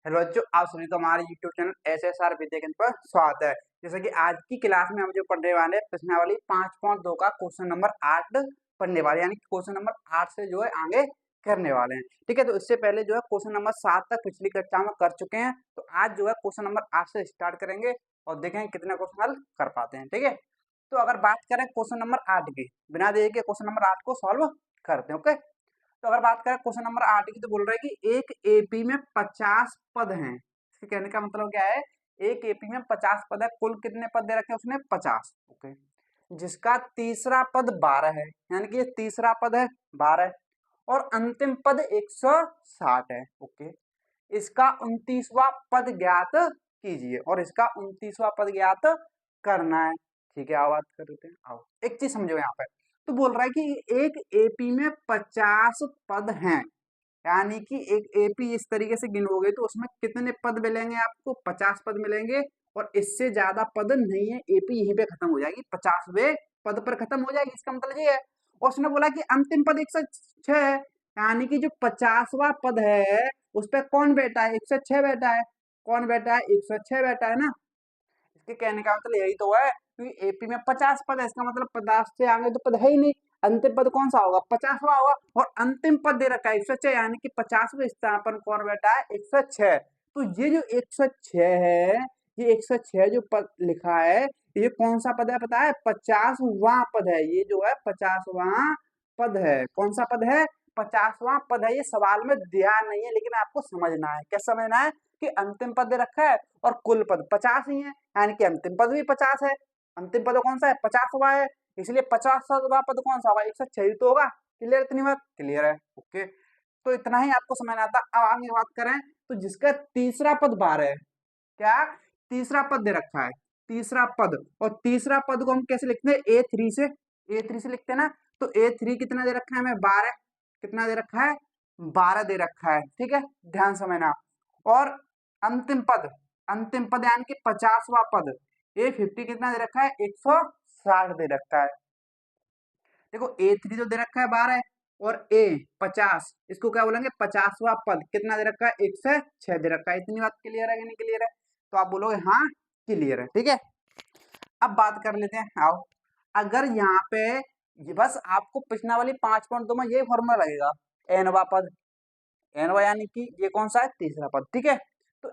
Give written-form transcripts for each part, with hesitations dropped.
Hello बच्चों, आप सभी को हमारे YouTube चैनल SSR विद्या केंद्र पर स्वागत है। जैसे कि आज की क्लास में हम जो पढ़ने वाले हैं प्रश्नावली 5.2 का क्वेश्चन नंबर 8 पढ़ने वाले, यानी कि क्वेश्चन नंबर 8 से जो है आगे करने वाले हैं। ठीक है, तो इससे पहले जो है क्वेश्चन नंबर 7 तक पिछली कक्षा में कर चुके हैं, तो आज जो है क्वेश्चन नंबर 8 से स्टार्ट करेंगे और देखेंगे कितने क्वेश्चन हल कर पाते हैं। ठीक है, तो अगर बात करें क्वेश्चन नंबर 8 की, बिना देरी के क्वेश्चन नंबर 8 को सॉल्व करते हैं। ओके, तो अगर बात करें क्वेश्चन नंबर 8 की, तो बोल रहे हैं कि एक एपी में 50 पद हैं। इसके कहने का मतलब क्या है, एक एपी में 50 पद है, कुल कितने पद दे रखे हैं उसने 50। ओके, जिसका तीसरा पद 12 है, यानी कि ये तीसरा पद है 12 और अंतिम पद 160 है। ओके, इसका 29वां पद ज्ञात कीजिए और इसका 29वां पद ज्ञात करना है। ठीक है, आओ बात कर लेते हैं। आओ एक चीज समझो यहाँ पे, तो बोल रहा है कि एक एपी में 50 पद हैं, यानी कि एक एपी इस तरीके से गिनोगे तो उसमें कितने पद मिलेंगे आपको, 50 पद मिलेंगे और इससे ज्यादा पद नहीं है। एपी यहीं पे खत्म हो जाएगी, 50वें पद पर खत्म हो जाएगी। इसका मतलब ये है, और उसने बोला कि अंतिम पद 106 है, यानी कि जो 50वां पद है उस पर कौन बैठा है, 106 बैठा है। कौन बैठा है, 106 बैठा है ना। इसके कहने का मतलब यही तो है, क्योंकि एपी में 50 पद है, इसका मतलब 50 से आगे तो पद है ही नहीं। अंतिम पद कौन सा होगा, 50वां होगा, और अंतिम पद दे रखा है 106, यानी कि 50वें स्थान पर कौन बैठा है, 106। तो ये जो 106 है, ये 106 जो पद लिखा है, ये कौन सा पद है पता है, 50वां पद है। ये जो है 50वां पद है। कौन सा पद है, 50वां पद है। ये सवाल में ध्यान नहीं है, लेकिन आपको समझना है। क्या समझना है कि अंतिम पद दे रखा है और कुल पद 50 ही है, यानी कि अंतिम पद भी 50 है। अंतिम पद कौन सा है, 50वां है, इसलिए 50वां पद कौन सा होगा, 106 तो होगा। क्लियर, इतनी बात क्लियर है। ओके, तो इतना ही आपको समझना था। अब आगे बात करें, तो जिसका तीसरा पद 12 है, क्या तीसरा पद दे रखा है, तीसरा पद, और तीसरा पद को हम कैसे लिखते हैं, A3 से, A3 से लिखते हैं ना। तो A3 कितना दे रखा है हमें, 12। कितना दे रखा है, 12 दे रखा है। ठीक है, ध्यान समझना। और अंतिम पद, अंतिम पद यानी कि 50वां पद, A50 कितना दे रखा है, 160 दे रखा है। देखो A3 जो दे रखा है 12 और A50, इसको क्या बोलेंगे, 50वां पद कितना दे रखा है, 106 दे रखा है। इतनी बात क्लियर है कि नहीं क्लियर है, तो आप बोलोगे हाँ क्लियर है। ठीक है, अब बात कर लेते हैं। आओ, अगर यहाँ पे ये बस आपको पिछला वाली 5.2 में ये फॉर्मूला लगेगा, एनवा पद, एनवा यानी कि ये कौन सा है, तीसरा पद। ठीक है, तो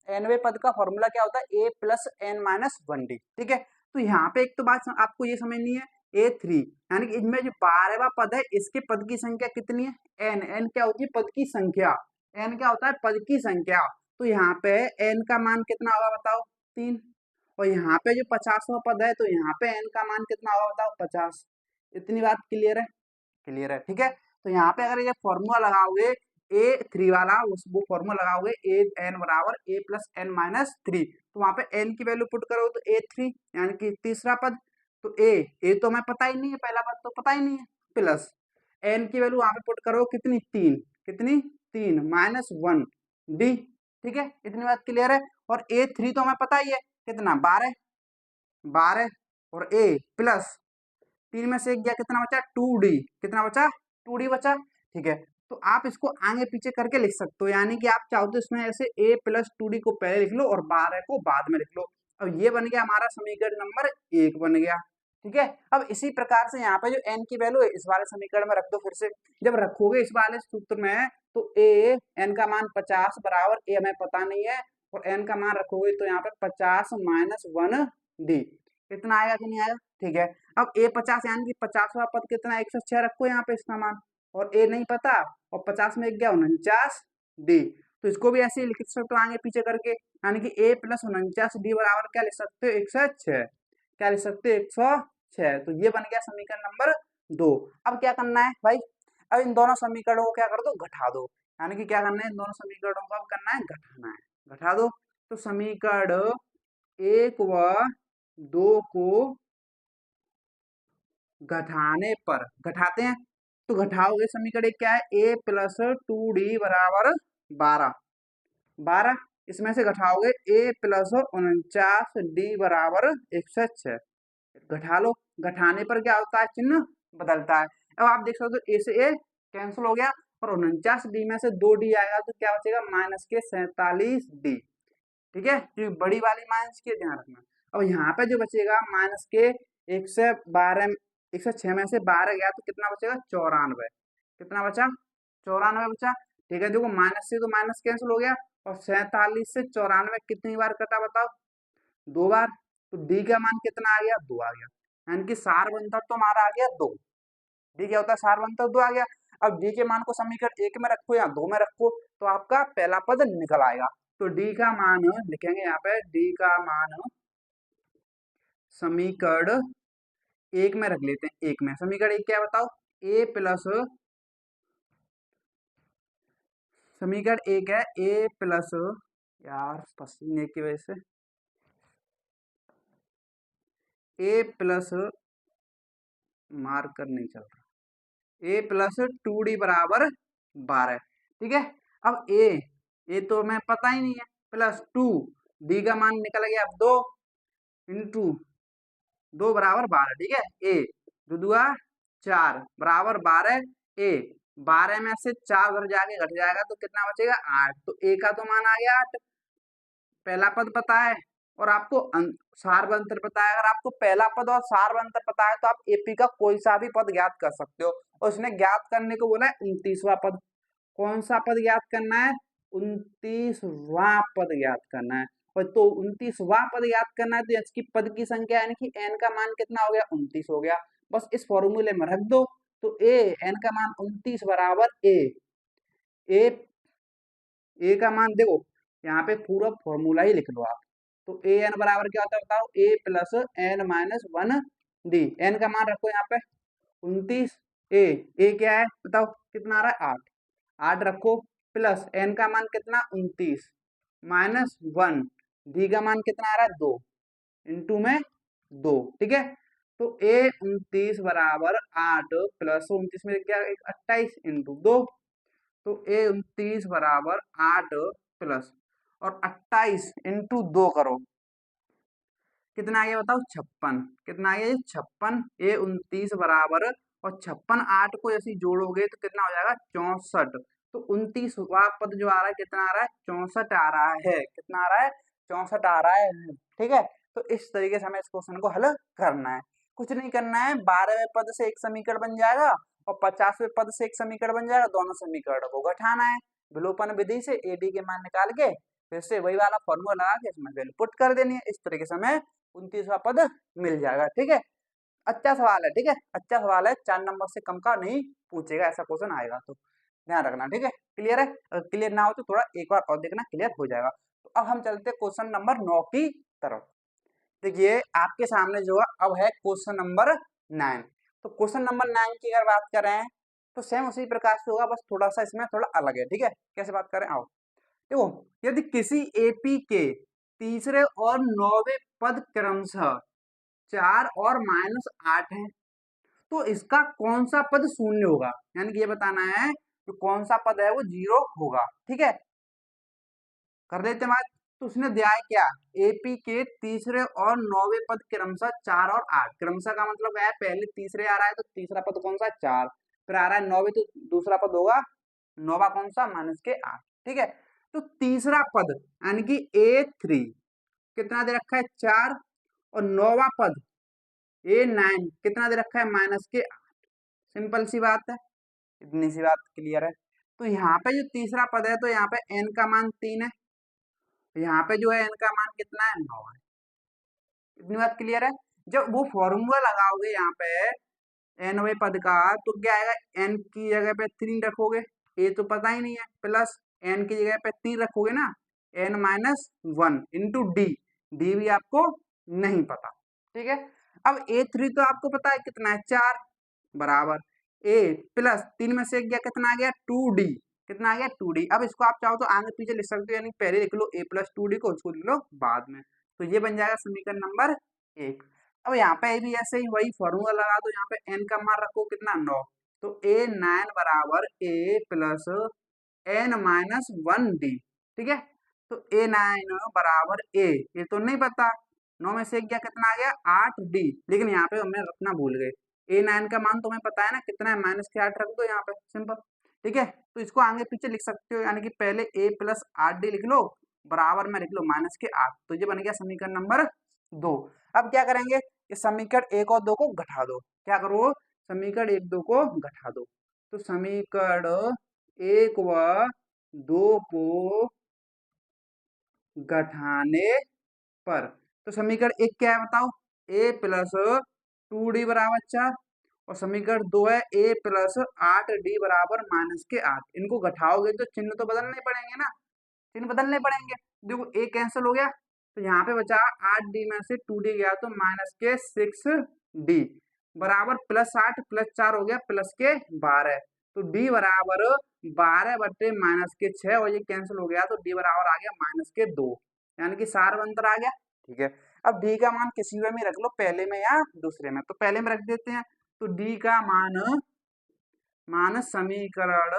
एनवे पद का फॉर्मूला क्या होता है, A+n-1d। ठीक है, तो यहाँ पे एक तो बात आपको ये समझनी है, A3 यानी कि इनमें जो 12वां पद है, इसके पद की संख्या कितनी है, n। n क्या होती है, पद की संख्या। n क्या होता है, पद की संख्या। तो यहाँ पे n का मान कितना होगा बताओ, 3। और यहाँ पे जो 50वां पद है, तो यहाँ पे n का मान कितना होगा बताओ, 50। इतनी बात क्लियर है, क्लियर है। ठीक है, तो यहाँ पे अगर ये फॉर्मूला लगाओगे A3 वाला, वो फॉर्मूला लगाओगे an बराबर A+n-3, तो वहां पे n की वैल्यू पुट करोगे तो A3 यानी कि तीसरा पद। तो a तो हमें पता ही नहीं है, पहला पद तो पता ही नहीं है, प्लस n की वैल्यू वहां पे पुट करो कितनी, 3। कितनी, 3 -1 d। ठीक है, इतनी बात क्लियर है। और A3 तो हमें पता ही है कितना, 12। 12 और a प्लस 3 में से एक गया, कितना बचा, 2d। कितना बचा, 2d बचा। ठीक है, तो आप इसको आगे पीछे करके लिख सकते हो, यानी कि आप चाहो तो इसमें ऐसे a+2d को पहले लिख लो और 12 को बाद में लिख लो। अब ये बन गया हमारा समीकरण नंबर 1 बन गया। ठीक है, अब इसी प्रकार से यहाँ पे जो n की वैल्यू है इस वाले समीकरण में रख दो फिर से। जब रखोगे इस वाले सूत्र में, तो n का मान 50 बराबर a हमें पता नहीं है, और n का मान रखोगे तो यहाँ पे 50 -1d, कितना आएगा कि नहीं आएगा। ठीक है, अब A50 यानी कि 50वां पद कितना, 106 रखो यहाँ पे इसका मान, और a नहीं पता, और 50 में 1 गया 49d। तो इसको भी ऐसे ही लिख सकते हो आगे पीछे करके, यानी कि A+49d बराबर क्या लिख सकते हो, 106। क्या लिख सकते हो, 106। तो ये बन गया समीकरण नंबर 2। अब क्या करना है भाई, अब इन दोनों समीकरणों को क्या कर दो, घटा दो। यानी कि क्या करना है, इन दोनों समीकरणों को अब करना है, घटाना है। घटा दो, तो समीकरण 1 व 2 को घटाने पर, घटाते हैं तो घटाओगे, समीकरण क्या है, A+2d बराबर 12। 12 इसमें से घटाओगे A+49d बराबर 106। घटा लो, घटाने पर क्या होता है, चिन्ह बदलता है। अब आप देख सकते हो, ए से ए कैंसिल हो गया, और 49D में से 2D आएगा तो क्या बचेगा माइनस के 47D। ठीक है, जो बड़ी वाली माइनस के ध्यान रखना। अब यहाँ पे जो बचेगा माइनस के 106 में से 12 गया तो कितना बचेगा 94। कितना बचा 94 बचा। ठीक है, देखो माइनस से तो माइनस कैंसिल हो गया और 47 से 94 कितनी बार कटा बताओ 2 बार। तो डी का मान कितना आ गया 2 आ गया, यानी कि सार बनता तो हमारा आ गया 2। डी क्या होता है सार बनता 2 आ गया। अब डी के मान को समीकरण 1 में रखो या 2 में रखो तो आपका पहला पद निकल आएगा। तो डी का मान लिखेंगे यहाँ पे, डी का मान समीकरण 1 में रख लेते हैं। 1 में समीकरण 1 क्या है बताओ, ए प्लस, समीकरण 1 है ए प्लस, यार पसीने की वजह से ए प्लस, मार्कर नहीं चल रहा, ए प्लस 2D बराबर 12। ठीक है, अब ए तो हमें पता ही नहीं है, प्लस 2 डी का मान निकल गया अब 2 इंटू 2 बराबर 12। ठीक है, ए 2 दुआ 4 बराबर 12। ए 12 में से 4 उधर जाके घट जाएगा तो कितना बचेगा 8। तो ए का तो मान आ गया 8, पहला पद पता है और आपको सार अंतर पता है। अगर आपको पहला पद और सार अंतर पता है तो आप एपी का कोई सा भी पद ज्ञात कर सकते हो। और उसने ज्ञात करने को बोला है 29वां पद। कौन सा पद ज्ञात करना है 29वां पद ज्ञात करना है। और तो 29वां पद ज्ञात करना है तो इसकी पद की संख्या यानी कि एन का मान कितना हो गया 29 हो गया। बस इस फॉर्मूले में रख दो तो ए एन का मान 29 बराबर ए, ए का मान देखो यहाँ पे पूरा फॉर्मूला ही लिख लो आप। तो ए एन बराबर क्या होता है बताओ, A plus N minus 1D। N का मान रखो यहाँ पे 29। ए क्या है बताओ कितना आ रहा है 8, 8 रखो प्लस एन का मान कितना 29 माइनस 1, डी का मान कितना आ रहा है 2 इंटू में 2। ठीक है, तो ए 29 बराबर 8 प्लस 29 में क्या 28 इंटू 2। तो ए 29 बराबर 8 प्लस और 28 इंटू 2 करो कितना आ गया बताओ 56। कितना आ गया 56। ए 29 बराबर और 56 8 को ऐसे जोड़ोगे तो कितना हो जाएगा 64। तो 29वां पद जो आ रहा है कितना आ रहा है 64 आ रहा है। कितना आ रहा है 64 आ रहा है। ठीक है, तो इस तरीके से हमें इस क्वेश्चन को हल करना है। कुछ नहीं करना है, 12वें पद से एक समीकरण बन जाएगा और 50वें पद से एक समीकरण बन जाएगा। दोनों समीकरण को घटाना है विलोपन विधि से, ए डी के मान निकाल के फिर से वही वाला फॉर्मूला लगा के इसमें वैल्यू पुट कर देनी है। इस तरीके से हमें 29वां पद मिल जाएगा। ठीक है, अच्छा सवाल है। ठीक है, अच्छा सवाल है, 4 नंबर से कम का नहीं पूछेगा, ऐसा क्वेश्चन आएगा तो ध्यान रखना। ठीक है, क्लियर है। अगर क्लियर ना हो तो थोड़ा एक बार और देखना, क्लियर हो जाएगा। तो अब हम चलते हैं क्वेश्चन नंबर 9 की तरफ। देखिए आपके सामने जो है अब है क्वेश्चन नंबर 9। तो क्वेश्चन नंबर 9 की अगर बात करें तो सेम उसी प्रकार से होगा, बस थोड़ा सा इसमें थोड़ा अलग है। ठीक है, कैसे बात करें आओ देखो, यदि किसी एपी के तीसरे और 9वें पद क्रमशः 4 और -8 है तो इसका कौन सा पद शून्य होगा, यानी कि ये बताना है कि कौन सा पद है वो 0 होगा। ठीक है, कर लेते हैं बात। तो उसने दिया है क्या, एपी के तीसरे और 9वें पद क्रमशः 4 और 8। क्रमशः का मतलब है पहले तीसरे आ रहा है तो तीसरा पद कौन सा 4, फिर आ रहा है 9वें तो दूसरा पद होगा 9वां कौन सा -8। ठीक है, तो तीसरा पद यानी कि A3 कितना दे रखा है 4 और 9वां पद A9 कितना दे रखा है -8। सिंपल सी बात है, इतनी सी बात क्लियर है। तो यहाँ पे जो तीसरा पद है तो यहाँ पे n का मान 3 है, यहाँ पे जो है n का मान कितना है 9 है। इतनी बात क्लियर है। जब वो फॉर्मूला लगाओगे यहाँ पे nवें पद का तो क्या आएगा, n की जगह पे 3 रखोगे, a तो पता ही नहीं है, प्लस n की जगह पे 3 रखोगे ना n-1 इंटू डी, डी भी आपको नहीं पता। ठीक है, अब A3 तो आपको पता है कितना है 4 बराबर a प्लस 3 में से गया कितना आ गया 2D। कितना आ गया 2D। अब इसको आप चाहो तो आगे पीछे लिख सकते हो, यानी पहले लिख लो a प्लस 2D को, उसको लिख लो बाद में। तो ये बन जाएगा समीकरण नंबर 1। अब यहाँ पे भी ऐसे ही वही फॉर्मूला लगा दो, यहाँ पे n का मान रखो कितना 9, तो A9 बराबर a प्लस n-1D। ठीक है, तो A9 बराबर a, ये तो नहीं पता, 9 में से गया कितना आ गया 8D, लेकिन यहाँ पे हमें रखना भूल गए। A9 का मान तुम्हें पता है ना कितना है -8 रख दो यहाँ पे सिंपल। ठीक है, तो इसको आगे पीछे लिख सकते हो, यानी कि पहले a प्लस 8d लिख लो, बराबर में लिख लो माइनस के 8। तो ये बन गया समीकरण नंबर 2। अब क्या करेंगे, इस समीकरण 1 और 2 को घटा दो। क्या करो, समीकरण 1 2 को घटा दो। तो समीकरण 1 व 2 को घटाने पर, तो समीकरण 1 क्या है बताओ, a प्लस 2d बराबर 4, और समीकरण 2 है a प्लस 8d बराबर माइनस के 8। इनको घटाओगे तो चिन्ह तो बदलने पड़ेंगे ना, चिन्ह बदलने पड़ेंगे। देखो a कैंसिल हो गया, तो यहाँ पे बचा 8d में से 2d गया तो माइनस के 6d बराबर प्लस 8 प्लस 4 हो गया प्लस के 12। तो d बराबर 12 बटे माइनस के 6, और ये कैंसिल हो गया तो d बराबर आ गया माइनस के 2, यानी कि सार अंतर आ गया। ठीक है, अब d का मान किसी में रख लो, पहले में या दूसरे में। तो पहले में रख देते हैं, तो d का मान समीकरण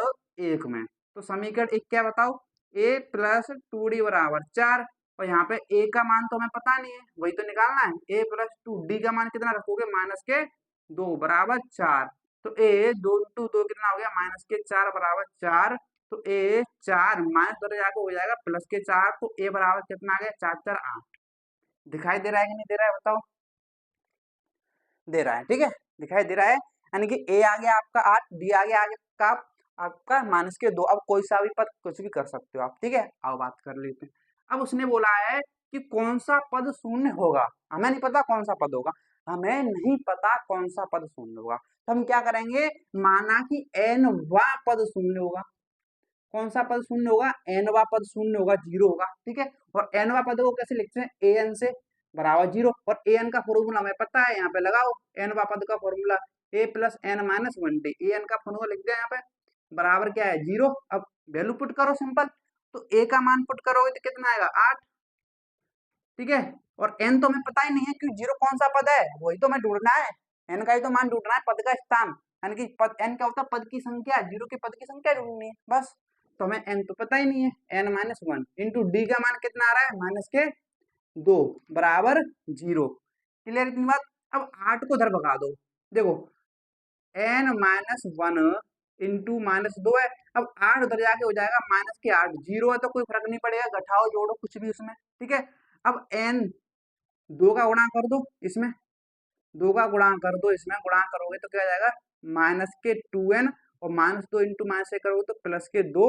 1 में, तो समीकरण 1 क्या बताओ, a प्लस 2d बराबर 4, और यहाँ पे a का मान तो हमें पता नहीं है, वही तो निकालना है। a प्लस 2d का मान कितना रखोगे, माइनस के 2 बराबर 4। तो a 2 इंटू 2 कितना हो गया, माइनस के 4 बराबर 4। तो a 4 माइनस कर जाकर हो जाएगा प्लस के 4, तो a बराबर कितना आ गया, 4 4 8। दिखाई दे रहा है कि नहीं दे रहा है बताओ, दे रहा है। ठीक है, दिखाई दे रहा है, यानी कि a आ गया आपका 8, d आ गया आपका आपका माइनस के 2। अब कोई सा भी पद कुछ भी कर सकते हो आप। ठीक है, आओ बात कर लेते हैं। अब उसने बोला है कि कौन सा पद शून्य होगा, हमें नहीं पता कौन सा पद होगा, हमें नहीं पता कौन सा पद शून्य होगा। तो हम क्या करेंगे, माना कि n वां पद शून्य होगा। कौन सा पद शून्य होगा, n वां पद शून्य होगा, 0 होगा। ठीक है, और n वां पद को कैसे लिखते हैं, an से बराबर 0, और an का फॉर्मूला हमें पता है, यहाँ पे लगाओ n वां पद का formula a plus n minus 1d, an का फॉर्मूला लिख दिया यहाँ पे, बराबर क्या है 0। अब वैल्यू पुट करो सिंपल, तो a का मान पुट करोगे तो कितना आएगा 8। ठीक है, और n तो हमें पता ही नहीं है कि 0 कौन सा पद है, वही तो हमें ढूंढना है। n का ही तो मान ढूंढना है, पद का स्थान, यानी कि पद n क्या होता है, पद की संख्या, 0 के पद की संख्या ढूंढनी है बस। तो हमें n तो पता ही नहीं है, n माइनस 1 इंटू डी का मान कितना आ रहा है, माइनस के 2 बराबर 0। क्लियर इतनी बात। अब 8 को उधर भगा दो, देखो n माइनस 1 इंटू माइनस 2 है। अब 8 उधर जाके हो जाएगा माइनस के 8, 0 है तो कोई फर्क नहीं पड़ेगा, घटाओ जोड़ो कुछ भी उसमें। ठीक है, अब n 2 का गुणा कर दो इसमें, 2 का गुणा कर दो इसमें, गुणा करोगे तो क्या आ जाएगा, माइनस के 2n, और माइनस 2 इंटू माइनस से करोगे तो प्लस के 2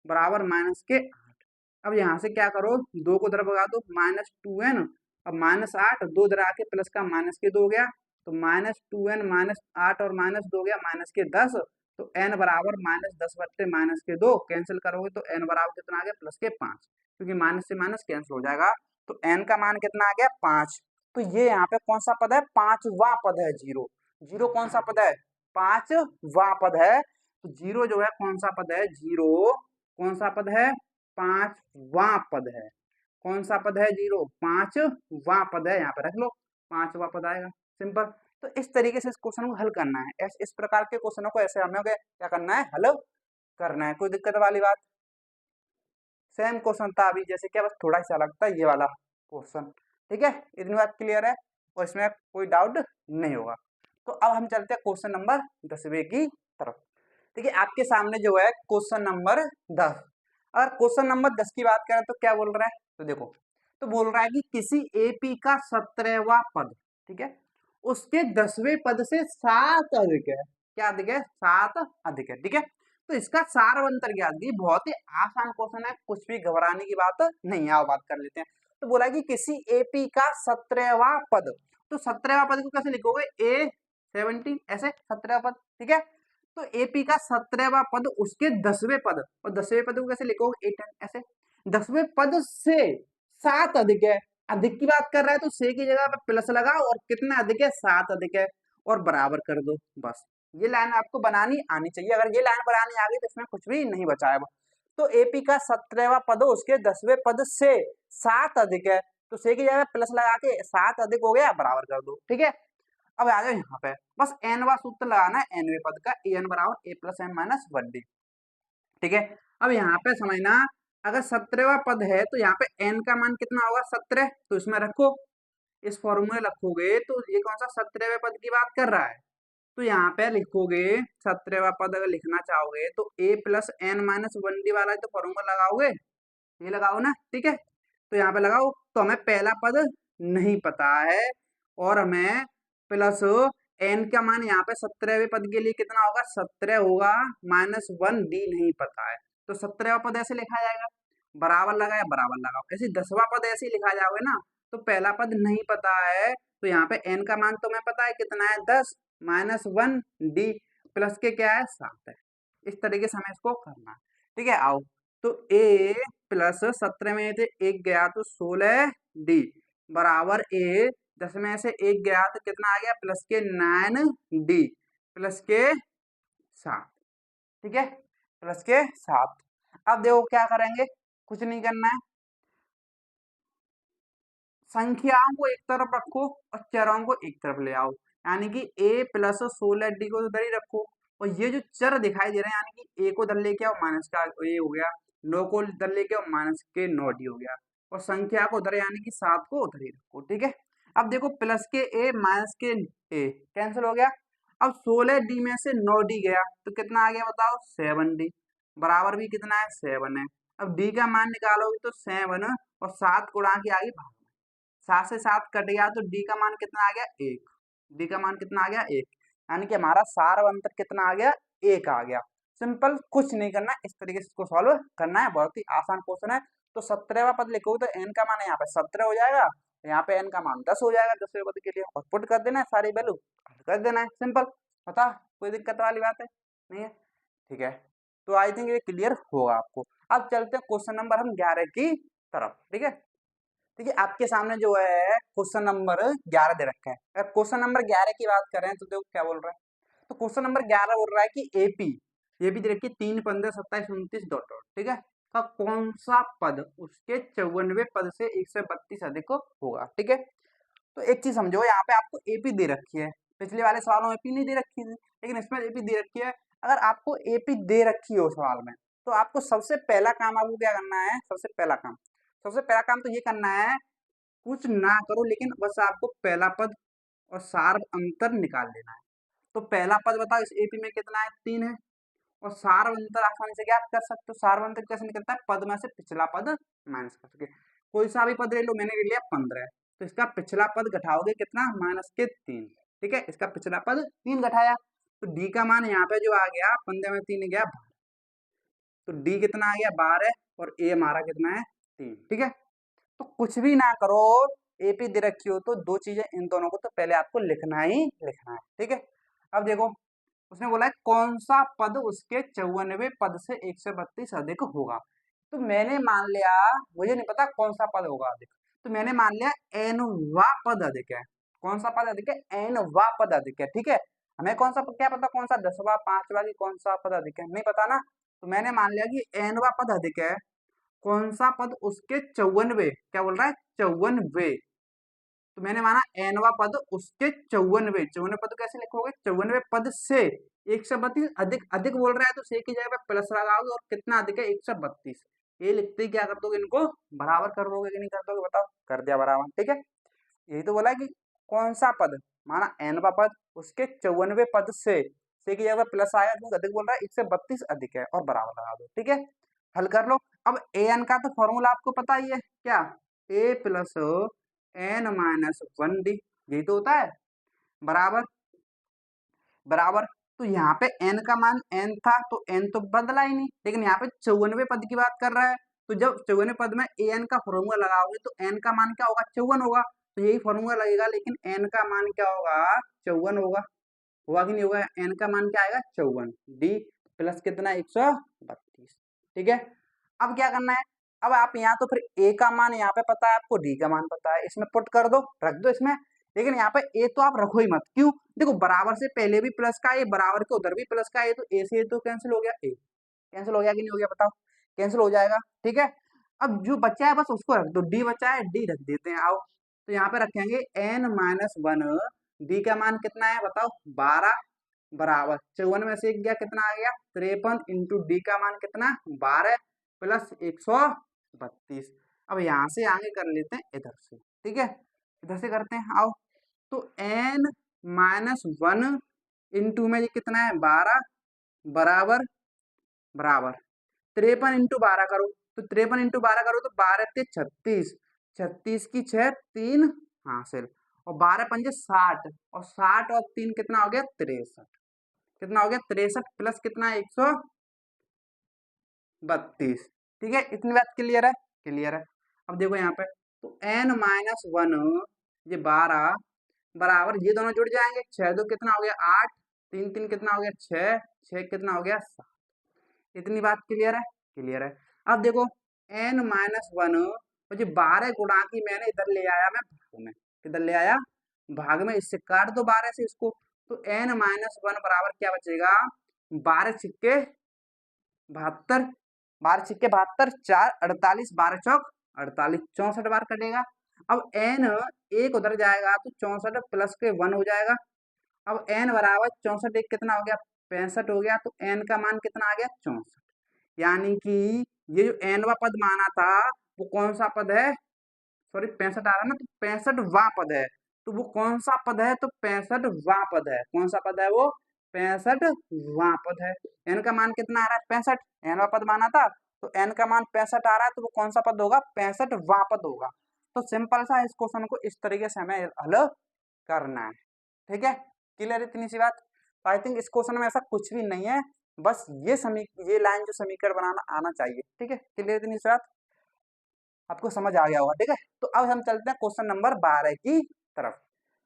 बराबर माइनस के 8। अब यहाँ से क्या करो, 2 को उधर भगा दो, माइनस 2n, अब माइनस 8, 2 इधर आके प्लस का माइनस के 2 हो गया, तो माइनस 2n माइनस 8 और माइनस 2 हो गया माइनस के 10। तो n बराबर माइनस 10 बट्टे माइनस के 2, कैंसिल करोगे तो n बराबर कितना आ गया, प्लस के 5, क्योंकि माइनस से माइनस कैंसिल हो जाएगा। तो n का मान कितना आ गया 5। तो ये यहाँ पे कौन सा पद है, 5वां पद है 0। 0 कौन सा पद है, 5वां पद है। तो 0 जो है कौन सा पद है, 0 कौन सा पद है, 5वां पद है। कौन सा पद है, 0 5वां पद है, यहाँ पे रख लो 5वां पद आएगा, सिंपल। तो इस तरीके से इस क्वेश्चन को हल करना है, इस प्रकार के क्वेश्चनों को ऐसे हमें क्या करना है, हल करना है। कोई दिक्कत वाली बात, सेम क्वेश्चन था अभी जैसे, क्या बस थोड़ा सा अलग था ये वाला क्वेश्चन। ठीक है, इतनी बात क्लियर है, और इसमें कोई डाउट नहीं होगा। तो अब हम चलते हैं क्वेश्चन नंबर 10वें की तरफ। ठीक है, आपके सामने जो है क्वेश्चन नंबर 10। अगर क्वेश्चन नंबर 10 की बात करें तो क्या बोल रहा है, तो देखो, तो बोल रहा है कि किसी एपी का 17वां पद, ठीक है, उसके 10वें पद से 7 अधिक है। क्या अधिक है, 7 अधिक है। ठीक है, तो इसका सार अंतर ज्ञात कीजिए। बहुत ही आसान क्वेश्चन है, कुछ भी घबराने की बात नहीं है। आओ बात कर लेते हैं। तो बोला कि किसी एपी का 17वां पद, तो 17वां पद को कैसे लिखोगे, A17 ऐसे 17वां पद। ठीक है, तो एपी का 17वां पद उसके 10वें पद, और 10वें पद को कैसे लिखोगे, A10 ऐसे। 10वें पद से 7 अधिक है, अधिक की बात कर रहा है तो से की जगह पे प्लस लगाओ, और कितना अधिक है, 7 अधिक है, और बराबर कर दो बस। ये लाइन आपको बनानी आनी चाहिए, अगर ये लाइन बनानी आ गई तो इसमें कुछ भी नहीं बचा है। तो एपी का 17वां पद उसके 10वें पद से 7 अधिक है, तो से की जगह प्लस लगा के 7 अधिक हो गया, बराबर कर दो। ठीक है, अब आ जाओ यहाँ पे, बस n वां सूत्र लगाना है nवें पद का, an बराबर a plus n minus 1d। ठीक है, अब यहाँ पे समझना, अगर 17वां पद है तो यहाँ पे n का मान कितना होगा, 17, तो इसमें रखो, इस फॉर्मूले रखोगे तो ये कौन सा 17वें पद की बात कर रहा है, तो यहाँ पे लिखोगे 17वां पद अगर लिखना चाहोगे तो a plus N minus one d वाला तो फॉर्मूला लगाओगे, ये लगाओ ना, ठीक है। तो यहाँ पे लगाओ, तो हमें पहला पद नहीं पता है और हमें प्लस एन का मान यहाँ पे 17वें पद के लिए कितना होगा, 17 होगा, माइनस वन डी नहीं पता है, तो 17वां पद ऐसे लिखा जाएगा, बराबर लगाया बराबर लगाओ, ऐसे 10वां पद ऐसे ही लिखा जाओगे ना। तो पहला पद नहीं पता है तो यहाँ पे एन का मान तो हमें पता है कितना है 10, माइनस वन डी प्लस के क्या है 7 है। इस तरीके से हमें इसको करना है, ठीक है। आओ, तो ए प्लस 17 में से एक गया तो 16 डी बराबर ए 10 में से एक गया तो कितना आ गया प्लस के 9 डी प्लस के 7, ठीक है, प्लस के 7। अब देखो क्या करेंगे, कुछ नहीं करना है, संख्याओं को एक तरफ रखो और चरों को एक तरफ ले आओ, यानी कि a प्लस 16d को उधर ही रखो और ये जो चर दिखाई दे रहे हैं यानी कि a को उधर लेके आओ माइनस का a हो गया, 9 को उधर लेके आओ माइनस के 9d हो गया और संख्या को उधर यानी कि 7 को उधर ही रखो, ठीक है। अब देखो प्लस के a माइनस के a कैंसिल हो गया, अब 16d में से 9d गया तो कितना आ गया बताओ 7d बराबर भी कितना है 7 है। अब d का मान निकालोगे तो 7 और 7 गुणा की आगे 7 से 7 कट गया तो डी का मान कितना आ गया 1, डी का मान कितना आ गया 1, यानी कि हमारा सार अंतर कितना आ गया 1 आ गया। सिंपल, कुछ नहीं करना, इस तरीके से इसको सॉल्व करना है, बहुत ही आसान क्वेश्चन है। तो 17वां पद लिखोगे तो एन का मान यहाँ पे 17 हो जाएगा, यहाँ पे एन का मान 10 हो जाएगा 10वें पद के लिए, और पुट कर देना है सारी वैल्यू कर देना है, सिंपल। बता, कोई दिक्कत वाली बात है नहीं है, ठीक है। तो आई थिंक ये क्लियर होगा आपको। अब चलते हैं क्वेश्चन नंबर हम 11 की तरफ, ठीक है। देखिए आपके सामने जो है क्वेश्चन नंबर 11 दे रखा है। अगर क्वेश्चन नंबर 11 की बात करें तो देखो क्या बोल रहा है, तो क्वेश्चन नंबर 11 बोल रहा है कि एपी, ये भी दे रखी है 3, 15, 27, 29 डॉट डॉट, ठीक है, का कौन सा पद उसके 54वें पद से 132 अधिक होगा, ठीक है। तो एक चीज समझो, यहाँ पे आपको एपी दे रखी है, पिछले वाले सवालों में एपी नहीं दे रखी थी लेकिन इसमें एपी दे रखी है। अगर आपको एपी दे रखी हो सवाल में तो आपको सबसे पहला काम आपको क्या करना है, सबसे पहला काम तो ये करना है, कुछ ना करो लेकिन बस आपको पहला पद और सार अंतर निकाल लेना है। तो पहला पद बताओ इस एपी में कितना है 3 है, और सार अंतर आसानी से ज्ञात कर सकते हो। सार अंतर कैसे निकलता है, पद में से पिछला पद माइनस कर सके, कोई सा भी पद ले लो, मैंने ले लिया 15, तो इसका पिछला पद घटाओगे कितना माइनस के 3, ठीक है, इसका पिछला पद 3 घटाया तो डी का मान यहाँ पे जो आ गया 15 में 3 गया 12, तो डी कितना आ गया 12 और ए हमारा कितना है 3, ठीक है। तो कुछ भी ना करो, एपी दे रखी हो तो दो चीजें, इन दोनों को तो पहले आपको लिखना ही लिखना है, ठीक है। अब देखो उसने बोला है कौन सा पद उसके 54वें पद से 132 अधिक होगा। तो मैंने मान लिया, मुझे नहीं पता कौन सा पद होगा अधिक, तो मैंने मान लिया एन वा पद अधिक है। कौन सा पद अधिक है, एन वा पद अधिक है, ठीक है। हमें कौन सा क्या पता कौन सा 10वां 5वां की कौन सा पद अधिक है, नहीं पता ना। तो मैंने मान लिया कि एन वा पद अधिक है, कौन सा पद उसके 54वें, क्या बोल रहा है 54वें, तो मैंने माना एनवा पद उसके 54वें पद कैसे लिखोगे 54वें पद से 132 अधिक, अधिक बोल रहा है तो से की जगह पे प्लस लगाओगे और कितना अधिक है 132, ये लिखते ही क्या कर दोगे इनको बराबर कर दोगे कि नहीं कर दोगे, बताओ, कर दिया बराबर, ठीक है। यही तो बोला है कि कौन सा पद, माना एनवा पद उसके 54वें पद से की जगह पे प्लस आया तो अधिक बोल रहा है 132 अधिक है और बराबर लगा दो, ठीक है, हल कर लो। अब ए एन का तो फॉर्मूला आपको पता ही है क्या, a plus N minus one d, यही तो होता है, बराबर बराबर। तो यहाँ पे n का मान n था तो n तो बदला ही नहीं, लेकिन यहाँ पे 54वें पद की बात कर रहा है, तो जब 54वें पद में an का फॉर्मूला लगाओगे तो n का मान क्या होगा 54 होगा, तो यही फॉर्मूला लगेगा, लेकिन n का मान क्या होगा 54 होगा कि नहीं होगा, n का मान क्या आएगा 54, d प्लस कितना 132, ठीक है। अब क्या करना है, अब आप यहाँ तो फिर a का मान यहाँ पे पता है आपको, d का मान पता है, इसमें पुट कर दो, रख दो इसमें, लेकिन यहाँ पे a तो आप रखो ही मत, क्यों, देखो बराबर से पहले भी प्लस का ए, बराबर के उधर भी प्लस का ए, तो ए से तो कैंसिल हो गया, ए कैंसिल हो गया कि नहीं हो गया बताओ, कैंसिल हो जाएगा, ठीक है। अब जो बचा है बस उसको रख दो, डी बचा है डी रख देते हैं, आओ तो यहाँ पे रखेंगे एन माइनस वन, डी का मान कितना है बताओ 12 बराबर 54 में से एक गया कितना आ गया 53 इंटू डी का मान कितना 12 प्लस 132। अब यहाँ से आगे कर लेते हैं इधर से, ठीक है, इधर से करते हैं, आओ तो n माइनस वन इंटू में ये कितना है 12 बराबर बराबर 53 इंटू 12 करो, तो 53 इंटू 12 करो तो 12 ते 36, 36 की 6 3 हासिल, और 12 पंजे 60, और 60 और 3 कितना हो गया 63, कितना हो गया 63 प्लस कितना 132। ठीक है, इतनी बात क्लियर है, क्लियर है। अब देखो यहाँ पे तो n-1 ये 12 बराबर ये दोनों जुड़ जाएंगे, 6 दो कितना हो गया 8, 3 3 कितना हो गया 6, 6 कितना हो गया 7। इतनी बात क्लियर है, क्लियर है। अब देखो n-1 और जो 12 गुणा की मैंने इधर ले आया मैं भाग में, किधर ले आया भाग में, इससे काट दो 12 से इसको, तो n-1 बराबर क्या बचेगा 12 छिक्के 72, 12 छिक्के 72, 4 48, 12 चौक 48, 64 बार कटेगा। अब n एक उधर जाएगा तो 64 प्लस के 1 हो जाएगा। अब n बराबर 64 एक कितना हो गया 65 हो गया, तो n का मान कितना आ गया 64, यानी कि ये जो nवा पद माना था वो कौन सा पद है, सॉरी 65 आ रहा ना, तो 65वां पद है। तो वो कौन सा पद है, तो 65वां पद है। कौन सा पद है वो 65वां पद है। n का मान कितना आ रहा है 65, nवा पद माना था तो n का मान 65 आ रहा है, तो वो कौन सा पद होगा 65वां पद होगा। तो सिंपल सा इस क्वेश्चन को इस तरीके से हमें हल करना है। ठीक है, क्लियर इतनी सी बात। तो आई थिंक इस क्वेश्चन में ऐसा कुछ भी नहीं है, बस ये लाइन जो समीकरण बनाना आना चाहिए। ठीक है, क्लियर इतनी सी बात, आपको समझ आ गया होगा। ठीक है, तो अब हम चलते हैं क्वेश्चन नंबर 12 की तरफ।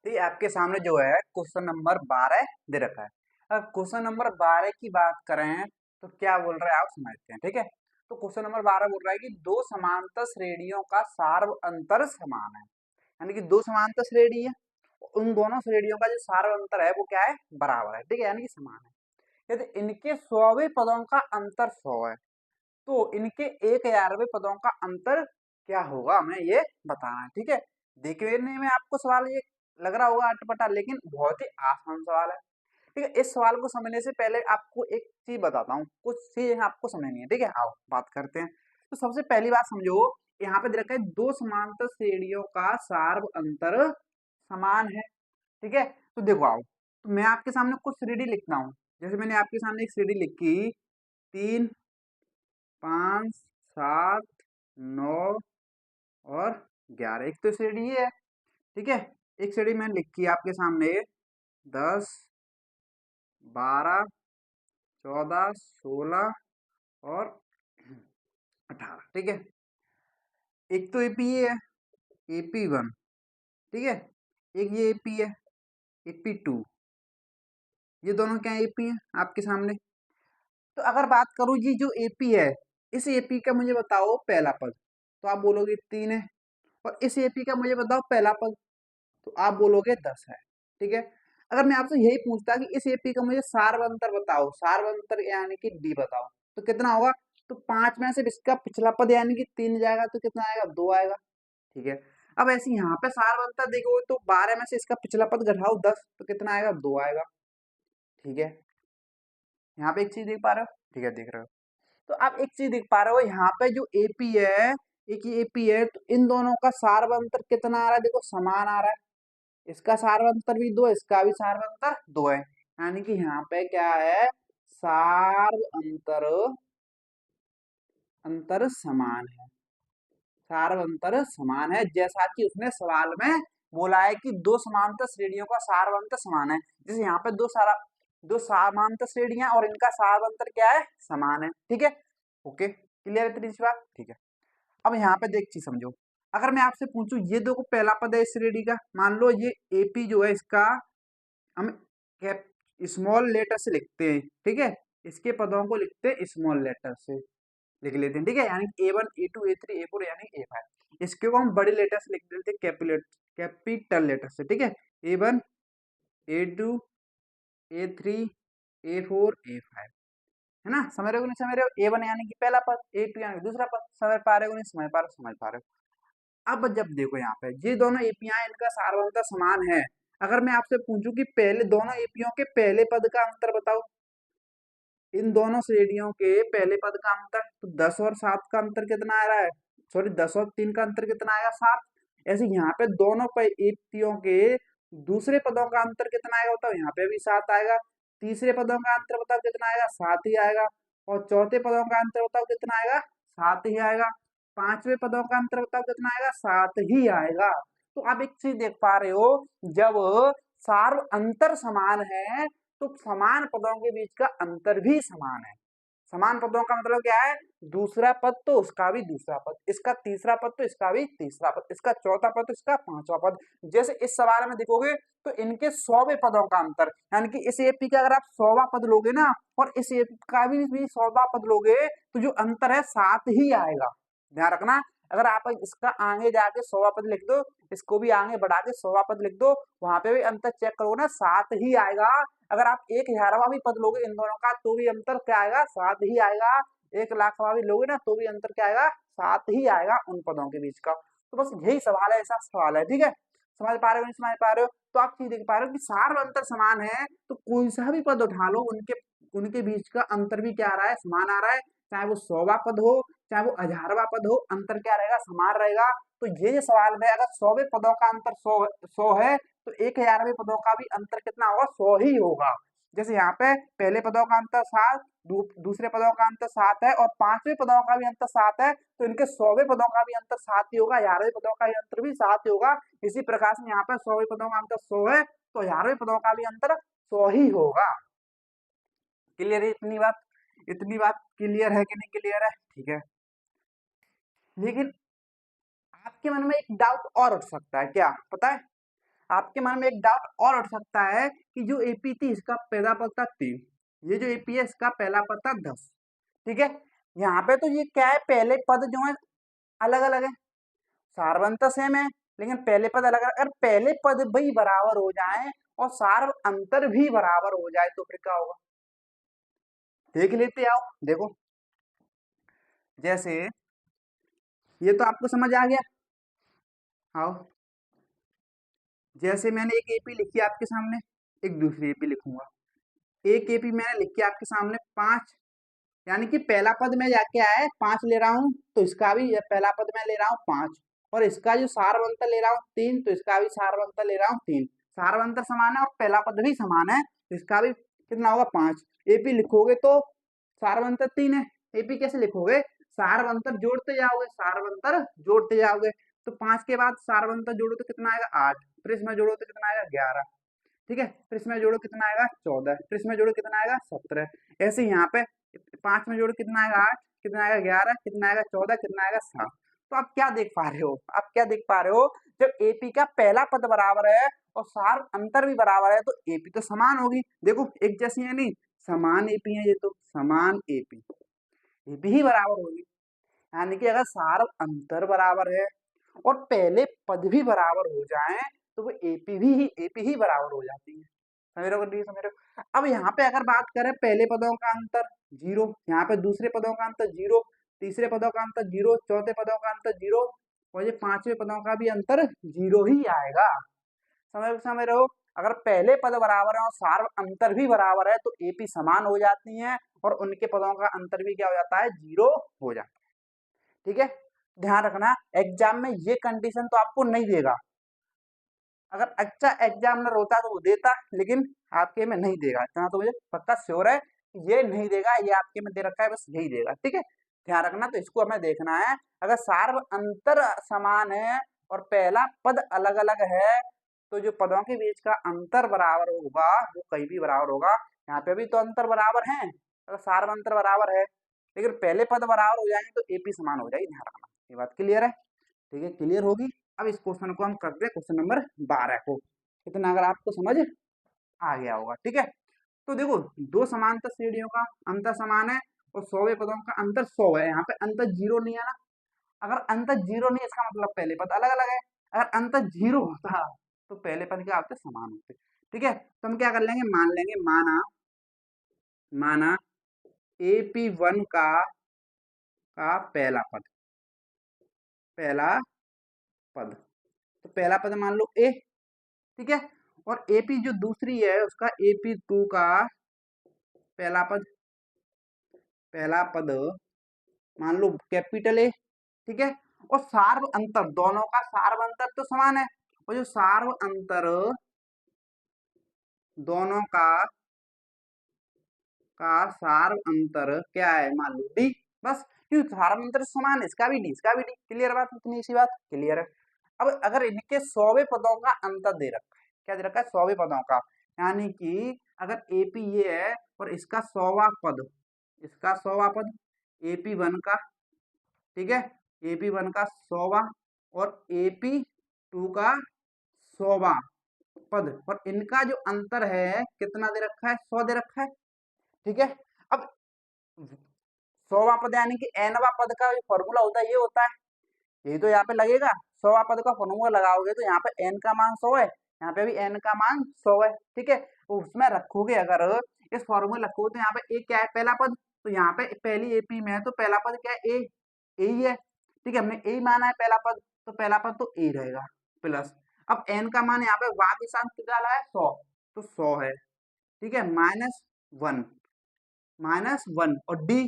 तो ये आपके सामने जो है क्वेश्चन नंबर 12 दे रखा है। अब क्वेश्चन नंबर 12 की बात करें तो क्या बोल रहा है आप समझते हैं। ठीक है, तो क्वेश्चन नंबर 12 बोल रहा है कि दो समांतर श्रेणियों का सार्व अंतर समान है, यानी कि दो समांतर श्रेणी है, उन दोनों श्रेणियों का जो सार्व अंतर है वो क्या है बराबर है। ठीक है, यानी कि समान है। यदि इनके 100वें पदों का अंतर 100 है तो इनके 1000वें पदों का अंतर क्या होगा, हमें ये बताना है। ठीक है, देखने में आपको सवाल ये लग रहा होगा अटपटा, लेकिन बहुत ही आसान सवाल है। ठीक है, इस सवाल को समझने से पहले आपको एक चीज बताता हूँ, कुछ चीज आपको समझनी है। ठीक है, आओ बात करते हैं। तो सबसे पहली बात समझो, यहाँ पे दे रखा है दो समांतर श्रेणियों का सार्व अंतर समान है। ठीक है, तो देखो आओ, तो मैं आपके सामने कुछ श्रेणी लिखता हूँ। जैसे मैंने आपके सामने एक श्रेणी लिखी 3 5 7 9 और 11, एक तो श्रेणी ये है। ठीक है, एक श्रेणी मैंने लिखी है आपके सामने 10 12 14 16 और 18। ठीक है, एक तो एपी है AP1, ठीक है, एक ये एपी है AP2, ये दोनों क्या एपी है आपके सामने। तो अगर बात करूं ये जो एपी है, इस एपी का मुझे बताओ पहला पद, तो आप बोलोगे 3 है, और इस एपी का मुझे बताओ पहला पद, तो आप बोलोगे 10 है। ठीक है, अगर मैं आपसे यही पूछता कि इस एपी का मुझे सार्वंतर बताओ, सार्वंतर यानी कि डी बताओ, तो कितना होगा, तो 5 में से इसका पिछला पद यानी कि 3 जाएगा तो कितना आएगा 2 आएगा। ठीक है, अब ऐसे यहाँ पे सार्वंतर देखोगे तो 12 में से इसका पिछला पद घटाओ 10 तो कितना आएगा 2 आएगा। ठीक है, यहाँ पे एक चीज देख पा रहे हो, ठीक है देख रहे हो, तो आप एक चीज देख पा रहे हो यहाँ पे जो एपी है, एक ये एपी है, तो इन दोनों का सार्वंतर कितना आ रहा है, देखो समान आ रहा है। इसका सार्वंतर भी 2, इसका भी सार्वंतर 2 है, यानी कि यहाँ पे क्या है सार्वंतर अंतर समान है, सार्वंतर समान है, जैसा कि उसने सवाल में बोला है कि दो समांतर श्रेणियों का सार्वंतर समान है। जैसे यहाँ पे दो समांतर श्रेणियां और इनका सार्वंतर क्या है समान है। ठीक है, ओके क्लियर है इतनी सी बात। ठीक है, अब यहाँ पे देख चीज समझो, अगर मैं आपसे पूछूं ये देखो पहला पद है इस श्रेणी का, मान लो ये एपी जो है इसका हम कैप स्मॉल लेटर से लिखते हैं। ठीक है, इसके पदों को लिखते हैं स्मॉल लेटर से लिख लेते हैं। ठीक है, यानी A1 A2 A3 A4 यानी A5, इसके को हम बड़े लेटर से लिख देते हैं कैपिटल लेटर से। ठीक है, A1 A2 A3 A4 A5, है ना, समझ रहे हो नहीं समझ रहे हो, A1 यानी कि पहला पद, A2 यानी दूसरा पद, समझ पा रहे हो नहीं समझ पा रहे हो, समझ पा रहे हो। अब जब देखो यहाँ पे ये दोनों एपीआई इनका सार्वंतर समान है, अगर मैं आपसे पूछूं कि पहले दोनों एपीओ के पहले पद का अंतर बताओ, इन दोनों श्रेणियों के पहले पद का अंतर, तो 10 और 7 का अंतर कितना आ रहा है, सॉरी 10 और 3 का अंतर कितना आएगा 7। ऐसे यहाँ पे दोनों एपीओ के दूसरे पदों का अंतर कितना आएगा बताओ, यहाँ पे भी 7 आएगा। तीसरे पदों का अंतर बताओ कितना आएगा, 7 ही आएगा। और चौथे पदों का अंतर बताओ कितना आएगा, 7 ही आएगा। पांचवें पदों का अंतर बताओ कितना आएगा, 7 ही आएगा। तो आप एक चीज देख पा रहे हो, जब सार्व अंतर समान है तो समान पदों के बीच का अंतर भी समान है। समान पदों का मतलब क्या है, दूसरा पद तो उसका भी दूसरा पद, इसका तीसरा पद तो इसका भी तीसरा पद, इसका चौथा पद तो इसका पांचवा पद। जैसे इस सवाल में देखोगे तो इनके 100वें पदों का अंतर, यानी कि इस एपी का अगर आप 100वां पद लोगे ना और इस एपी का भी 100वां पद लोगे तो जो अंतर है 7 ही आएगा। ध्यान रखना, अगर आप इसका आगे जाके 100वां पद लिख दो, इसको भी आगे बढ़ा के 100वां पद लिख दो, वहां पे भी अंतर चेक करोगे ना 7 ही आएगा। अगर आप 1000वां भी पद लोगे इन दोनों का तो भी अंतर क्या आएगा, 7 ही आएगा। 1,00,000वां भी लोगे ना तो भी अंतर क्या आएगा, 7 ही आएगा उन पदों के बीच का। तो बस यही सवाल है, ऐसा सवाल है, ठीक है। समझ पा रहे हो, नहीं समझ पा रहे हो? तो आप चीज देख पा रहे हो कि सार्व अंतर समान है तो कोई सा भी पद उठा लो, उनके उनके बीच का अंतर भी क्या आ रहा है, समान आ रहा है। चाहे वो 100वां पद हो चाहे वो 1000वां पद हो, अंतर क्या रहेगा, समान रहेगा। तो ये सवाल में अगर 100वें पदों का अंतर 100 है तो 1000वें पदों का भी अंतर कितना होगा, 100 ही होगा। जैसे यहाँ पे पहले पदों का अंतर 7, दूसरे पदों का अंतर 7 है और पांचवें पदों का भी अंतर 7 है, तो इनके 100वें पदों का भी अंतर 7 ही होगा, 11वें पदों का भी अंतर भी 7 ही होगा। इसी प्रकार से यहाँ पे 100वें पदों का अंतर 100 है तो 11वें पदों का भी अंतर 100 ही होगा। क्लियर है इतनी बात? इतनी बात क्लियर है कि नहीं क्लियर है? ठीक है। लेकिन आपके मन में एक डाउट और उठ सकता है, क्या पता है? आपके मन में एक डाउट और उठ सकता है कि जो एपी थी इसका पहला पद था 3, ये जो एपी है इसका पहला पद था 10, ठीक है। यहाँ पे तो ये क्या है, पहले पद जो है अलग अलग है, सार्वंत सेम है लेकिन पहले पद अलग अलग। अगर पहले पद भी बराबर हो जाए और सार्व अंतर भी बराबर हो जाए तो फिर क्या होगा, देख लेते आओ। देखो जैसे ये तो आपको समझ आ गया, आओ जैसे मैंने एक एपी लिखी आपके सामने, एक दूसरी एपी लिखूंगा। एक एपी मैंने लिख के आपके सामने 5, यानी कि पहला पद में जाके आया है 5 ले रहा हूं तो इसका भी पहला पद में ले रहा हूँ 5, और इसका जो सारवंतर ले रहा हूँ 3 तो इसका भी सारवंतर ले रहा हूँ 3। सारवंतर समान है और पहला पद भी समान है तो इसका भी कितना होगा, 5। एपी लिखोगे तो सारवंतर 3 है, एपी कैसे लिखोगे, सारवंतर जोड़ते जाओगे, सारवंतर जोड़ते जाओगे। तो 5 के बाद सारवंतर जोड़ो तो कितना आएगा 8, फिर इसमें जोड़ो तो कितना आएगा 11, ठीक है। फिर इसमें जोड़ो कितना आएगा 14, फिर इसमें जोड़ो कितना आएगा 17। ऐसे ही यहाँ पे 5 में जोड़ो कितना आएगा 8, कितना आएगा 11, कितना आएगा 14, कितना आएगा 7। तो आप क्या देख पा रहे हो, आप क्या देख पा रहे हो, जब एपी का पहला पद बराबर है और सार अंतर भी बराबर है तो एपी तो समान होगी। देखो एक जैसी है नहीं, समान एपी है, ये तो समान एपी, एपी ही बराबर होगी। यानी कि अगर सार अंतर बराबर है और पहले पद भी बराबर हो जाए तो वो एपी ही बराबर हो जाती है। समझ रहे हो नहीं समझ रहे हो? अब यहाँ पे अगर बात करें पहले पदों का अंतर 0, यहाँ पे दूसरे पदों का अंतर 0, तीसरे पदों का अंतर 0, चौथे पदों का अंतर 0 और ये पांचवें पदों का भी अंतर 0 ही आएगा। समझ रहे हो? अगर पहले पद बराबर है और सार्व अंतर भी बराबर है तो एपी समान हो जाती है और उनके पदों का अंतर भी क्या हो जाता है, 0 हो जाता है, ठीक है। ध्यान रखना एग्जाम में ये कंडीशन तो आपको नहीं देगा, अगर अच्छा एग्जामिनर होता तो वो देता, लेकिन आपके में नहीं देगा, इतना तो मुझे पक्का श्योर है, ये नहीं देगा, ये आपके में दे रखा है बस यही देगा, ठीक है। ध्यान रखना, तो इसको हमें देखना है, अगर सार्व अंतर समान है और पहला पद अलग अलग है तो जो पदों के बीच का अंतर बराबर होगा वो कहीं भी बराबर होगा। यहाँ पे भी तो अंतर बराबर है, अगर सार्व अंतर बराबर है, लेकिन पहले पद बराबर हो जाएंगे तो एपी समान हो जाएगी। ध्यान रखना, ये बात क्लियर है, ठीक है, क्लियर होगी। अब इस क्वेश्चन को हम करते हैं क्वेश्चन नंबर 12 को, इतना अगर आपको समझ आ गया होगा, ठीक है। तो देखो दो समांतर श्रेणियों का अंतर समान है और 100वें पदों का अंतर 100 है, यहाँ पे अंतर 0 नहीं है ना। अगर अंतर 0 नहीं है इसका मतलब पहले पद अलग अलग है, अगर अंतर 0 होता तो पहले पद क्या होते, समान होते, ठीक है। तो हम क्या कर लेंगे, मान लेंगे, माना माना AP1 का पहला पद, तो पहला पद मान लो ए, ठीक है। और एपी जो दूसरी है उसका AP2 का पहला पद मान लो कैपिटल ए, ठीक है। और सार्व अंतर, दोनों का सार्व अंतर तो समान है और जो सार्व अंतर दोनों का का सार्व अंतर क्या है, मान लो डी। बस क्यों, सार्व अंतर समान है, इसका भी डी इसका भी डी। क्लियर बात, इतनी सी बात क्लियर है। अब अगर इनके 100वें पदों का अंतर दे रखा है, क्या दे रखा है, 100वें पदों का, यानी कि अगर एपी ये है और इसका 100वां पद, इसका 100वां पद AP1 का, ठीक है, AP1 का 100वां और AP2 का 100वां पद, और इनका जो अंतर है कितना दे रखा है, 100 दे रखा है, ठीक है। अब 100वां पद यानी कि nवां पद का जो फॉर्मूला होता है ये होता है, यही तो यहाँ पे लगेगा। 100वां पद का फॉर्मूला लगाओगे तो यहाँ पे n का मान 100 है, यहाँ पे भी n का मान 100 है, ठीक है। तो उसमें रखोगे अगर इस फॉर्मूला रखोगे तो यहाँ पे a क्या है, पहला पद, तो यहाँ पे पहली एपी में है तो पहला पद क्या है, a ही है, ठीक है। हमने a माना है पहला पद, तो पहला पद तो a रहेगा प्लस, अब n का मान यहाँ पे वाद दिशांक कितना डाला है, 100, तो 100 है, ठीक है, -1 और डी,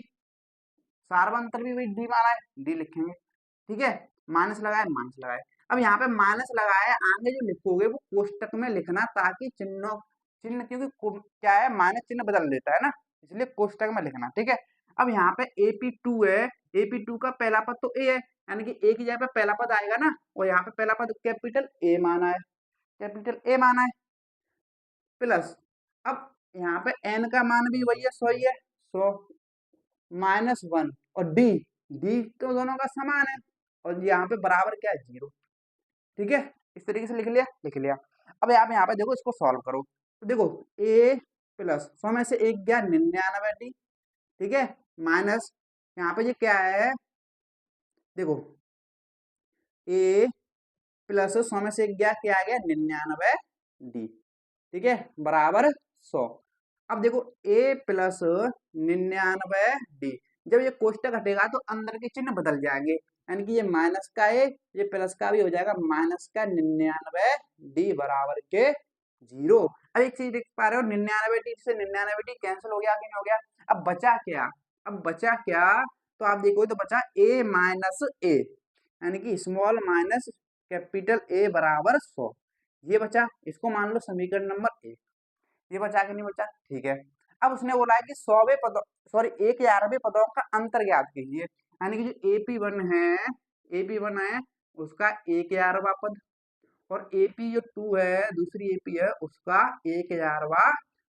सार्वंतर भी डी माना है, डी लिखेंगे, ठीक है। माइनस लगाए, माइनस लगाए। अब यहाँ पे माइनस लगाए, आगे जो लिखोगे वो कोष्टक में लिखना, ताकि चिन्ह चिन्ह, क्योंकि क्या है, माइनस चिन्ह बदल देता है ना, इसलिए कोष्टक में लिखना, ठीक है। अब यहाँ पे AP2 है, AP2 का पहला पद तो ए है, यानी कि ए की जगह पे पहला पद आएगा ना, और यहाँ पे पहला पद कैपिटल ए माना है, कैपिटल ए माना है, प्लस, अब यहाँ पे एन का मान भी वही है, 100 ही है, 100 -1 और डी, डी तो दोनों का समान है, और यहाँ पे बराबर क्या है, 0, ठीक है। इस तरीके से लिख लिया, लिख लिया। अब आप यहाँ पे देखो, इसको सॉल्व करो, तो देखो a प्लस 100 में से 1 गया 99 डी, ठीक है, माइनस यहाँ पे ये क्या है, देखो a प्लस 100 में से 1 गया, क्या आ गया, 99 डी, ठीक है, बराबर 100। अब देखो a प्लस 99 डी, जब ये कोष्टक हटेगा तो अंदर के चिन्ह बदल जाएंगे, यानी कि ये माइनस का ए, ये प्लस का भी हो जाएगा, माइनस का 99 डी बराबर के 0। अब एक चीज देख पा रहे हो, 99 डी से 99 डी कैंसिल हो गया कि नहीं हो गया। अब बचा क्या, अब बचा क्या, तो आप देखो तो बचा a माइनस ए, यानी कि स्मॉल माइनस कैपिटल ए बराबर 100, ये बचा, इसको मान लो समीकरण नंबर 1, ये बचा कि नहीं बचा, ठीक है। अब उसने बोला है कि 100वें पदों, सॉरी 11वें पदों का अंतर ज्ञात कीजिए, यानी कि जो AP1 है, AP1 है उसका 11वां पद, और AP2 है, दूसरी AP है, उसका 1000वां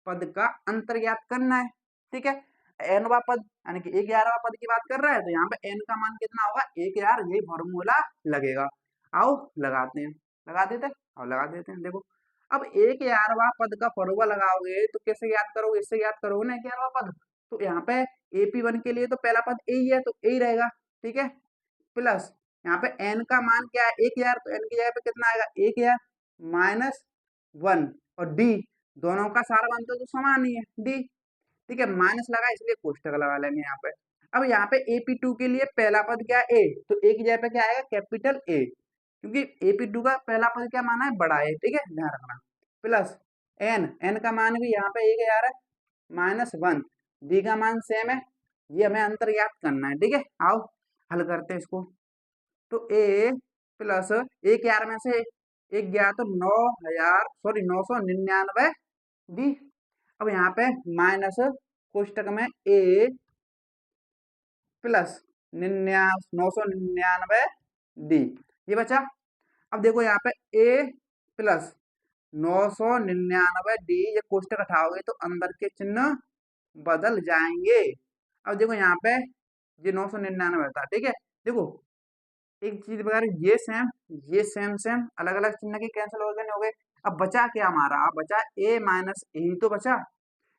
पद का अंतर ज्ञात करना है, ठीक है। nवां पद यानी कि 11वां पद की बात कर रहा है, तो यहाँ पे n का मान कितना होगा, 1000, यही फॉर्मूला लगेगा। आओ लगाते हैं, लगा देते हैं, और लगा देते हैं, देखो अब 1000वां पद का फॉर्मूला लगाओगे तो कैसे याद करोगे, इससे याद करोगे ना 1000वां पद, तो यहाँ पे AP1 के लिए तो पहला पद a ही है, तो a ही रहेगा, ठीक है, प्लस यहाँ पे n का मान क्या है, 1000, तो n की जगह पे कितना आएगा, 1000 -1 और d, दोनों का सारा मान तो समान ही है, d, ठीक है, माइनस लगा इसलिए कोष्टक लगा लेंगे यहाँ पे। अब यहाँ पे AP2 के लिए पहला पद क्या है, a, तो a की जगह पे क्या आएगा, कैपिटल A, क्योंकि AP2 का पहला पद क्या माना है, बड़ा है, ठीक है, ध्यान रखना, प्लस n का मान भी यहाँ पे 1000 है, -1, d का मान सेम है, ये हमें अंतर ज्ञात करना है, ठीक है। आओ हल करते हैं इसको, तो a प्लस 1000 में से एक गया तो 9000, सॉरी 999 डी, अब यहाँ पे माइनस कोष्टक में a प्लस 999 डी, ये बचा। अब देखो यहाँ पे a प्लस 999 डी, ये कोष्टक हटाओगे तो अंदर के चिन्ह बदल जाएंगे। अब देखो यहाँ पे ये 999 था, ठीक है, देखो एक चीज बता रही, ये सेम सेम अलग अलग चिन्ह की कैंसिल हो गए, नहीं हो गए। अब बचा क्या हमारा, बचा a माइनस ए ही तो बचा,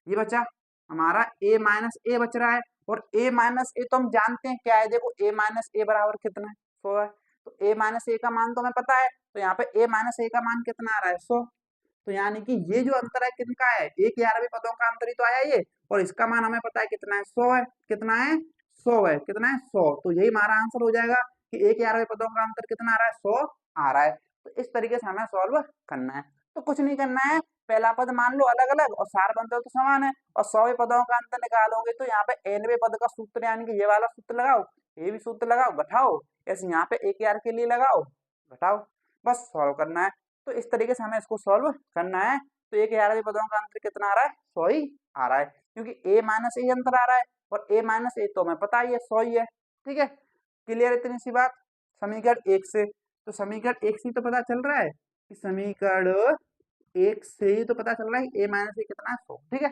ये बचा हमारा a माइनस ए बच रहा है, और a माइनस ए तो हम जानते हैं क्या है, देखो a माइनस ए बराबर कितना है, 100 है, तो a माइनस ए का मान तो हमें पता है, तो यहाँ पे a माइनस ए का मान कितना आ रहा है, 100, तो यानी कि ये जो अंतर है किनका है, 11वें पदों का अंतर ही तो आया ये, और इसका मान हमें पता है कितना है, 100 है, कितना है, 100 है, कितना है, 100, तो यही हमारा आंसर हो जाएगा कि 11वें पदों का अंतर कितना आ रहा है, 100 आ रहा है। तो इस तरीके से हमें सॉल्व करना है, तो कुछ नहीं करना है, पहला पद मान लो अलग अलग और सार बनते तो समान है, और 100वें पदों का अंतर निकालोगे तो यहाँ पे nवें पद का सूत्र यानी कि ये वाला सूत्र लगाओ, ये भी सूत्र लगाओ, घटाओ, ऐसे यहाँ पे 1000 के लिए लगाओ, घटाओ, बस सॉल्व करना है। तो इस तरीके से हमें इसको सॉल्व करना है, तो 11वें पदों का अंतर कितना आ रहा है, 100 ही आ रहा है, क्योंकि a माइनस ए अंतर आ रहा है और a माइनस ए तो हमें पता ही है 100 ही है। ठीक है, क्लियर इतनी सी बात समीकरण 1 से। तो समीकरण 1 से तो पता चल रहा है कि समीकरण 1 से ही तो पता चल रहा है कि a माइनस ए कितना है 100। ठीक है,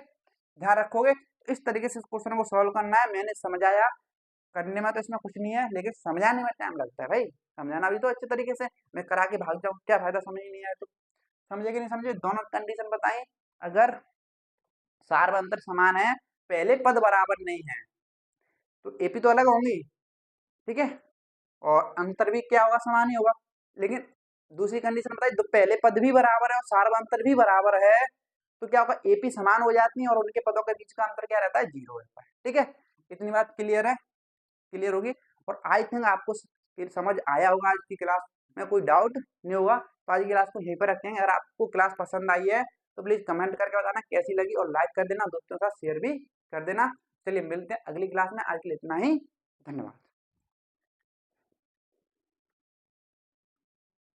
ध्यान रखोगे। इस तरीके से इस क्वेश्चन को सॉल्व करना है। मैंने समझाया, करने में तो इसमें कुछ नहीं है, लेकिन समझाने में टाइम लगता है भाई। समझाना भी तो अच्छे तरीके से, मैं करा के भाग जाऊं, क्या फायदा समझ ही नहीं आया तो। समझे कि नहीं समझे, दोनों कंडीशन बताएं। अगर सार्वंतर समान है, पहले पद बराबर नहीं है, तो एपी तो अलग होंगी। ठीक है, और अंतर भी क्या होगा, समान ही होगा। लेकिन दूसरी कंडीशन बताइए, तो पहले पद भी बराबर है और सार्वंतर भी बराबर है, तो क्या होगा, एपी समान हो जाती है और उनके पदों के बीच का अंतर क्या रहता है, 0 रहता है। ठीक है, इतनी बात क्लियर है, क्लियर होगी। और आई थिंक आपको समझ आया होगा आज की क्लास में, कोई डाउट नहीं होगा। तो आज की क्लास को यहीं पर रखेंगे। अगर आपको क्लास पसंद आई है तो प्लीज कमेंट करके बताना कैसी लगी, और लाइक कर देना, दोस्तों के साथ शेयर भी कर देना। चलिए मिलते हैं अगली क्लास में, आज के लिए इतना ही, धन्यवाद।